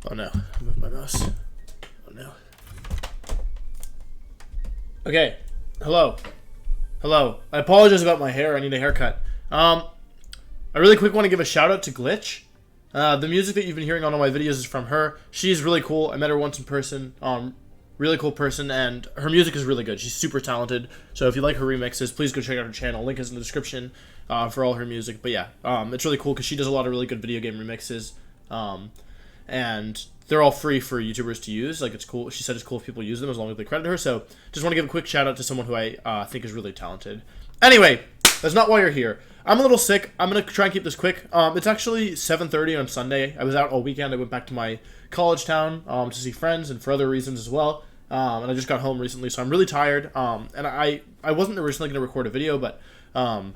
Oh no, I moved my mouse. Oh no. Okay, hello. Hello. I apologize about my hair, I need a haircut. I really quick want to give a shout out to Glitch. The music that you've been hearing on all my videos is from her. She's really cool. I met her once in person. Really cool person, and her music is really good. She's super talented. So if you like her remixes, please go check out her channel. Link is in the description for all her music. But yeah, it's really cool because she does a lot of really good video game remixes. And they're all free for YouTubers to use. Like, it's cool. She said it's cool if people use them as long as they credit her. So just want to give a quick shout out to someone who I think is really talented. Anyway, that's not why you're here. I'm a little sick. I'm going to try and keep this quick. It's actually 7:30 on Sunday. I was out all weekend. I went back to my college town to see friends and for other reasons as well. And I just got home recently, so I'm really tired. And I wasn't originally going to record a video, but I'm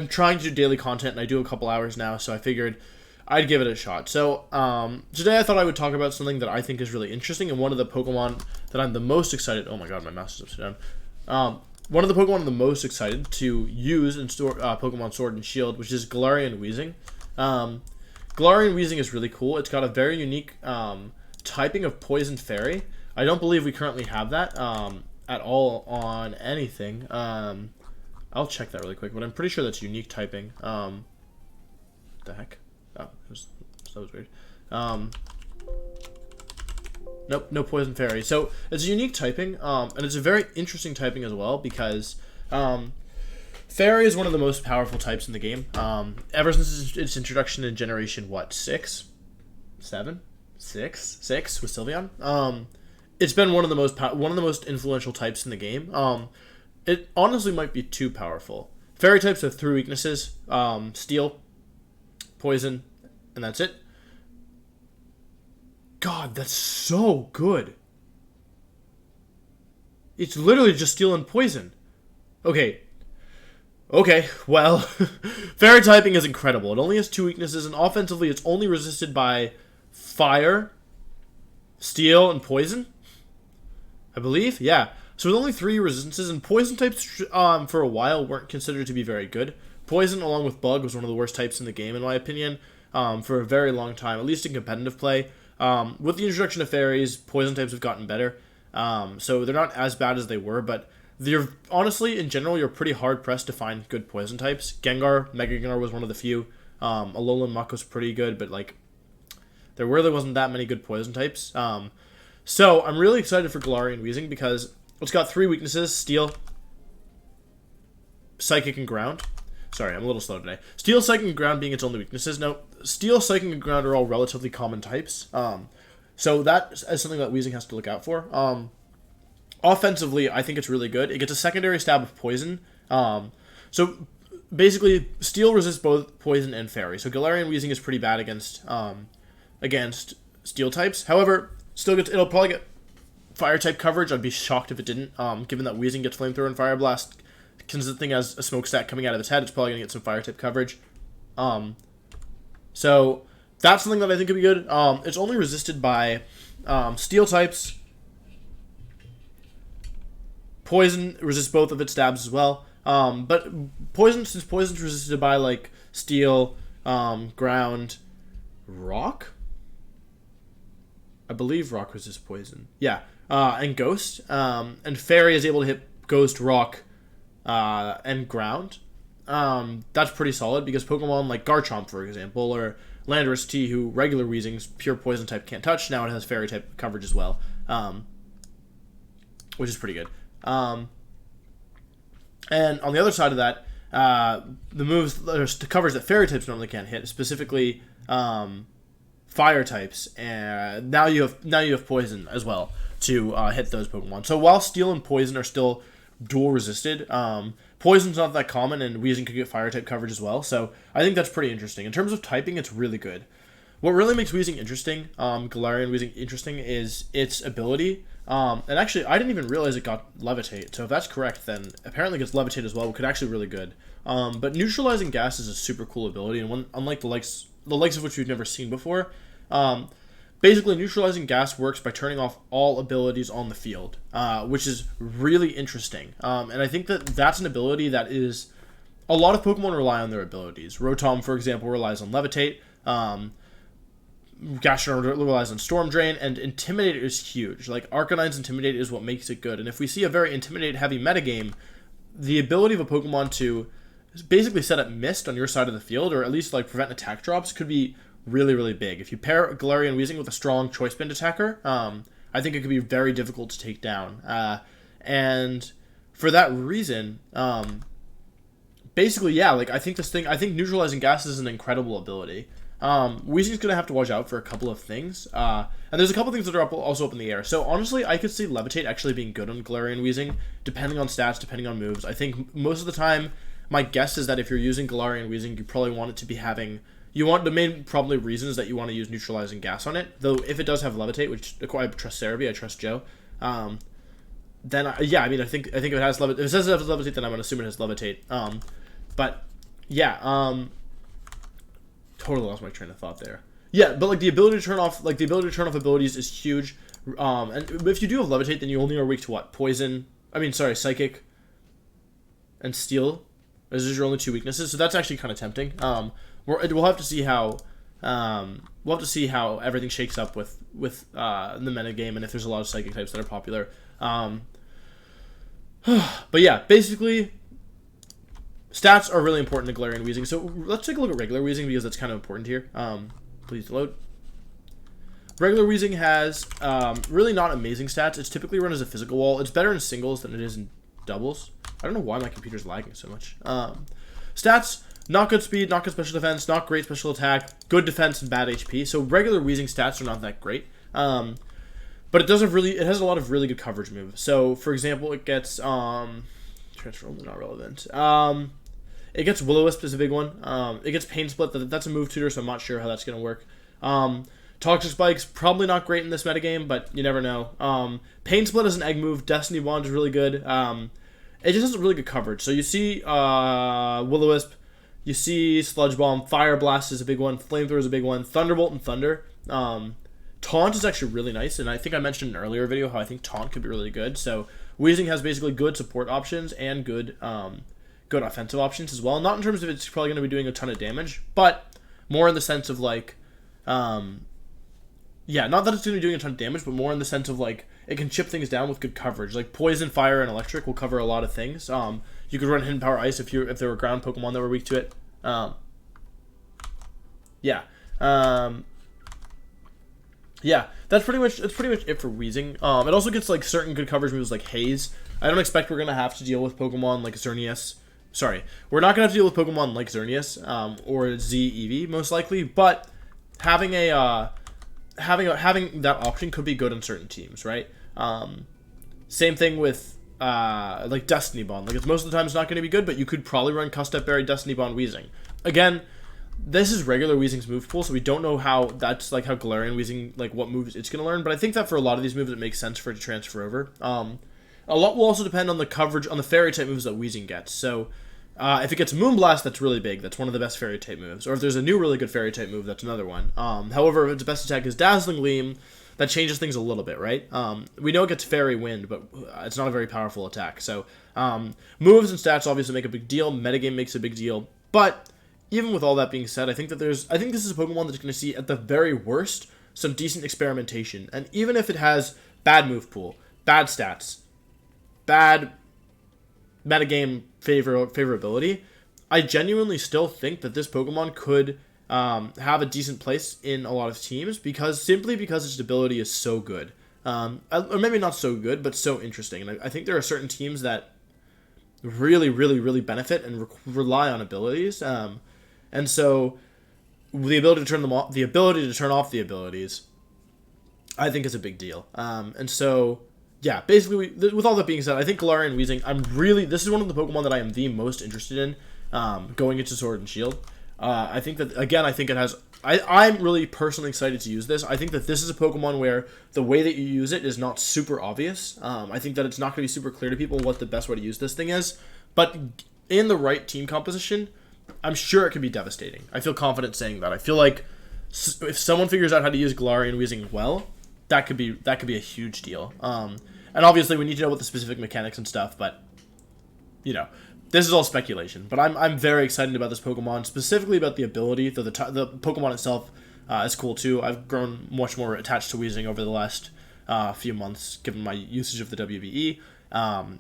trying to do daily content, and I do a couple hours now, so I figured I'd give it a shot. So today I thought I would talk about something that I think is really interesting, and one of the Pokemon that I'm the most excited... Oh my god, my mouse is upside down. One of the Pokemon I'm the most excited to use in Pokemon Sword and Shield, which is Galarian Weezing. Galarian Weezing is really cool. It's got a very unique typing of Poison Fairy. I don't believe we currently have that at all on anything. I'll check that really quick, but I'm pretty sure that's unique typing. What the heck? Oh, that was weird. Nope, no Poison Fairy. So it's a unique typing, and it's a very interesting typing as well because Fairy is one of the most powerful types in the game. Ever since its introduction in Generation, what, 6? 7? 6 with Sylveon. It's been one of the most influential types in the game. It honestly might be too powerful. Fairy types have 3 weaknesses: Steel, Poison, and that's it. God, that's so good. It's literally just Steel and Poison. Okay, well, Fairy typing is incredible. It only has 2 weaknesses, and offensively, it's only resisted by Fire, Steel, and Poison, I believe. Yeah. So with only 3 resistances, and Poison types for a while weren't considered to be very good. Poison, along with Bug, was one of the worst types in the game, in my opinion, for a very long time, at least in competitive play. With the introduction of Fairies, Poison types have gotten better, so they're not as bad as they were, but honestly, in general, you're pretty hard-pressed to find good Poison types. Gengar, Mega Gengar was one of the few. Alolan Muck was pretty good, but, like, there really wasn't that many good Poison types. So I'm really excited for Galarian Weezing because it's got 3 weaknesses: Steel, Psychic, and Ground. Sorry, I'm a little slow today. Steel, Psychic, and Ground being its only weaknesses. No, Steel, Psychic, and Ground are all relatively common types. So that is something that Weezing has to look out for. Offensively, I think it's really good. It gets a secondary stab of Poison. So basically, Steel resists both Poison and Fairy. So Galarian Weezing is pretty bad against Steel types. However, it'll probably get Fire type coverage. I'd be shocked if it didn't. Given that Weezing gets Flamethrower and Fire Blast consisting as a smokestack coming out of its head, it's probably gonna get some Fire type coverage. So that's something that I think could be good. It's only resisted by Steel types. Poison resists both of its stabs as well. But since Poison's resisted by like Steel, Ground, Rock. I believe Rock resists Poison. Yeah, and Ghost. And Fairy is able to hit Ghost, Rock, and Ground. That's pretty solid because Pokemon like Garchomp, for example, or Landorus T, who regular Weezing's pure Poison type can't touch, now it has Fairy type coverage as well, which is pretty good. And on the other side of that, the coverage that Fairy types normally can't hit, specifically Fire types, and now you have Poison as well to hit those Pokemon. So while Steel and Poison are still dual resisted, Poison's not that common, and Weezing could get Fire type coverage as well. So I think that's pretty interesting. In terms of typing, it's really good. What really makes Weezing interesting, Galarian Weezing interesting, is its ability. And actually, I didn't even realize it got Levitate. So if that's correct, then apparently it gets Levitate as well, which could actually be really good. But Neutralizing Gas is a super cool ability, and one unlike the likes of which we've never seen before. Basically, Neutralizing Gas works by turning off all abilities on the field, which is really interesting. And I think that that's an ability that is... A lot of Pokemon rely on their abilities. Rotom, for example, relies on Levitate. Gastrodon relies on Storm Drain, and Intimidate is huge. Like, Arcanine's Intimidate is what makes it good. And if we see a very Intimidate-heavy metagame, the ability of a Pokemon to basically set up Mist on your side of the field, or at least, like, prevent attack drops, could be really, really big. If you pair Galarian Weezing with a strong Choice Band attacker, I think it could be very difficult to take down. And for that reason, basically, yeah, like, I think Neutralizing Gas is an incredible ability. Weezing's going to have to watch out for a couple of things. And there's a couple of things that are also up in the air. So, honestly, I could see Levitate actually being good on Galarian Weezing, depending on stats, depending on moves. I think most of the time, my guess is that if you're using Galarian Weezing, you probably want it to be having... the main probably reason is that you want to use Neutralizing Gas on it. Though, if it does have Levitate, which I trust Cerebi, I trust Joe, then, I think if it has Levitate... If it says it has Levitate, then I'm going to assume it has Levitate. But, yeah, totally lost my train of thought there. Yeah, but like the ability to turn off abilities is huge. And if you do have Levitate, then you only are weak to what? Psychic and Steel. Those are your only two weaknesses. So that's actually kind of tempting. We'll have to see how everything shakes up with the metagame and if there's a lot of Psychic types that are popular. But yeah, basically, stats are really important to Galarian Weezing. So let's take a look at regular Weezing because that's kind of important here. Please load. Regular Weezing has really not amazing stats. It's typically run as a physical wall. It's better in singles than it is in doubles. I don't know why my computer's lagging so much. Stats, not good speed, not good special defense, not great special attack, good defense, and bad HP. So regular Weezing stats are not that great. But it has a lot of really good coverage moves. So, for example, it gets... transfer only, not relevant. It gets Will-O-Wisp is a big one. It gets Pain Split. That's a move tutor, so I'm not sure how that's going to work. Toxic Spike's probably not great in this metagame, but you never know. Pain Split is an egg move. Destiny Bond is really good. It just has really good coverage. So you see Will-O-Wisp, you see Sludge Bomb, Fire Blast is a big one, Flamethrower is a big one, Thunderbolt and Thunder. Taunt is actually really nice, and I think I mentioned in an earlier video how I think Taunt could be really good. So Weezing has basically good support options and good offensive options as well. Not in terms of it's probably going to be doing a ton of damage, but more in the sense of like, not that it's going to be doing a ton of damage, but more in the sense of like it can chip things down with good coverage. Like Poison, Fire, and Electric will cover a lot of things. You could run Hidden Power Ice if there were ground Pokemon that were weak to it. That's pretty much it for Weezing. It also gets like certain good coverage moves like Haze. I don't expect we're gonna have to deal with Pokemon like Xerneas. Sorry, we're not gonna have to deal with Pokemon like Xerneas or Z Eevee most likely, but having having that option could be good on certain teams, right? Same thing with like Destiny Bond. Like it's most of the time it's not going to be good, but you could probably run Custep Berry, Destiny Bond, Weezing. Again, this is regular Weezing's move pool, so we don't know how that's like how Galarian Weezing, like what moves it's going to learn, but I think that for a lot of these moves it makes sense for it to transfer over. A lot will also depend on the coverage on the Fairy type moves that Weezing gets. So if it gets Moonblast, that's really big. That's one of the best Fairy type moves. Or if there's a new really good Fairy type move, that's another one. However, if its best attack is Dazzling Gleam, that changes things a little bit, right? We know it gets Fairy Wind, but it's not a very powerful attack. So moves and stats obviously make a big deal. Metagame makes a big deal. But even with all that being said, I think this is a Pokemon that's going to see, at the very worst, some decent experimentation. And even if it has bad move pool, bad stats, bad metagame favorability, I genuinely still think that this Pokemon could have a decent place in a lot of teams simply because its ability is so good. Or maybe not so good, but so interesting. And I think there are certain teams that really, really, really benefit and rely on abilities. And so the ability to turn them off, the ability to turn off the abilities, I think is a big deal. And so, yeah, basically, with all that being said, I think Galarian Weezing, this is one of the Pokemon that I am the most interested in going into Sword and Shield. I think that, again, I'm really personally excited to use this. I think that this is a Pokemon where the way that you use it is not super obvious. I think that it's not going to be super clear to people what the best way to use this thing is. But in the right team composition, I'm sure it could be devastating. I feel confident saying that. I feel like if someone figures out how to use Galarian Weezing well, that could be a huge deal. And obviously we need to know what the specific mechanics and stuff, but this is all speculation. But I'm very excited about this Pokemon, specifically about the ability, though the Pokemon itself is cool too. I've grown much more attached to Weezing over the last few months, given my usage of the WVE.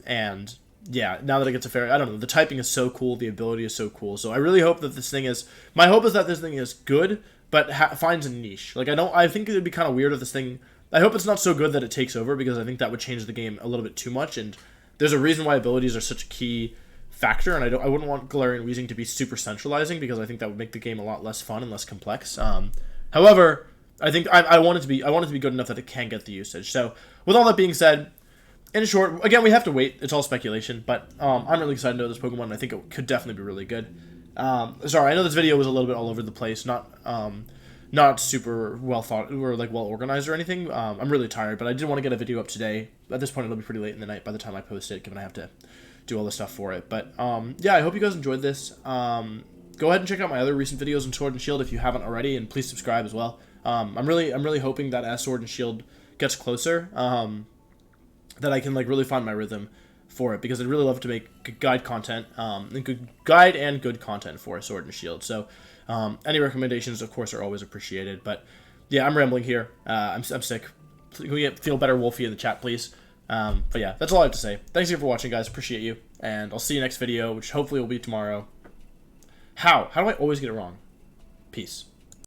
And yeah, now that it gets a fairy, I don't know, the typing is so cool, the ability is so cool. So I really hope that this thing is, my hope is that this thing is good, but finds a niche. Like, I think it would be kind of weird if this thing, I hope it's not so good that it takes over, because I think that would change the game a little bit too much, and there's a reason why abilities are such a key factor, and I wouldn't want Galarian Weezing to be super centralizing, because I think that would make the game a lot less fun and less complex. However, I think I want it to be good enough that it can get the usage. So with all that being said, in short, again, we have to wait. It's all speculation, but I'm really excited to know this Pokemon, and I think it could definitely be really good. Sorry, I know this video was a little bit all over the place, not super well thought or like well organized or anything. I'm really tired, but I did want to get a video up today. At this point, it'll be pretty late in the night by the time I post it, given I have to do all the stuff for it. But yeah, I hope you guys enjoyed this. Go ahead and check out my other recent videos on Sword and Shield if you haven't already, and please subscribe as well. I'm really hoping that as Sword and Shield gets closer, that I can like really find my rhythm for it, because I'd really love to make good guide content, good guide and good content for Sword and Shield. So any recommendations, of course, are always appreciated. But yeah, I'm rambling here. I'm sick. Can we get Feel Better Wolfie in the chat, please? But yeah, that's all I have to say. Thanks again for watching, guys. Appreciate you, and I'll see you next video, which hopefully will be tomorrow. How do I always get it wrong? Peace.